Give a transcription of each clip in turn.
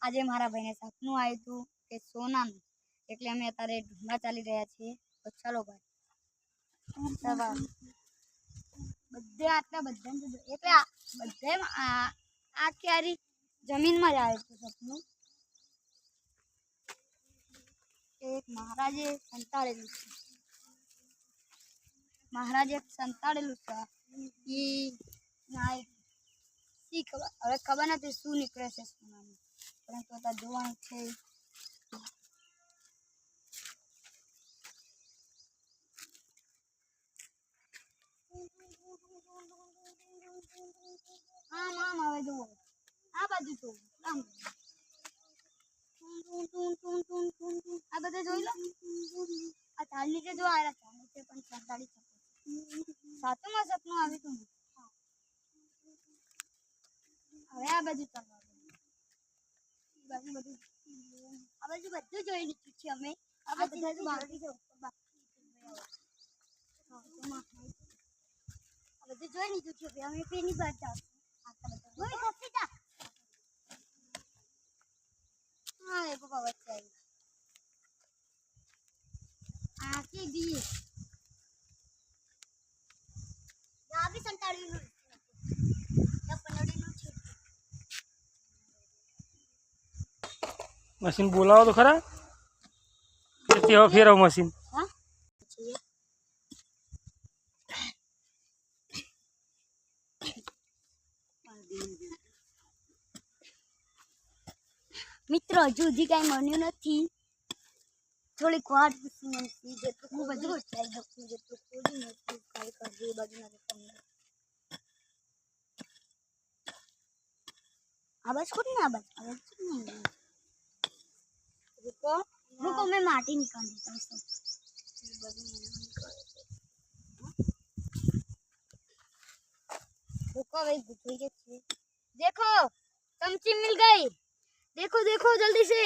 આજે મારા ભાઈને સપનું આવ્યું હતું કે સોનાનું, એટલે અમે અત્યારે ઢૂંઢવા ચાલી રહ્યા છીએ. તો ચાલો ભાઈ, સવાર બધે આટલા બધા એટલે બધે આ ક્યારી જમીનમાં જ આવ્યું હતું સપનું. એક મહારાજે સંતાડેલું છે. મહારાજે સંતાડેલું છે શી ખબર, હવે ખબર નથી શું નીકળે છે સોનાનું, પરંતુ અત્યારે જોવાનું છે. આમ આમ હવે જુઓ, આ બાજુ જુઓ, આમ આ બધે જોઈ લો. આ ઝાડ નીચે જો આવ્યા, ઝાડ નીચે પણ સંતાડી શકો. સાચુમાં સપનું આવ્યું હતું. હવે આ બાજુ ચાલવાનું, આ બાજુ બધું જોઈ લીધું છે અમે. આ બધું બાકી છે, બધું જોઈ લીધું છે. અમે પેલી બાજુ જાશું. હા એ પપ્પા વચ્ચે આવી આખી બી બી સંતાડેલું मशीन बोलाओ तो खरा कैसे हो फिर मशीन। मित्र हजू हजी कई मन्यु नहीं, थोड़ी वाट पूछी जेटલું બધું ચાઈ શકું જેટલું થોડી નથી કાઈ કરજે બાજુના તમને આવાજ કોને આવાજ નહીં रुको रुको मैं माटी निकाल देता हूँ सब। रुको भाई भूख गई, देखो चमची मिल गई, देखो देखो जल्दी से,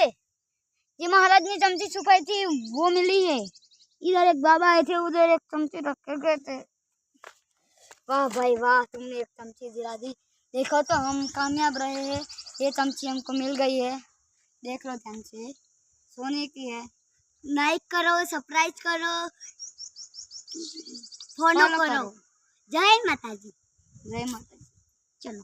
ये महाराज ने चमची छुपाई थी वो मिली है। इधर एक बाबा आए थे, उधर एक चमची रखे गए थे। वाह भाई वाह, तुमने एक चमची दिला दी। देखो तो हम कामयाब रहे हैं, ये चमची हमको मिल गई है। देख लो ध्यान से, सोने की है। लाइक करो, सब्सक्राइब करो, फॉलो करो। जय माता जी, जय माता जी। चलो।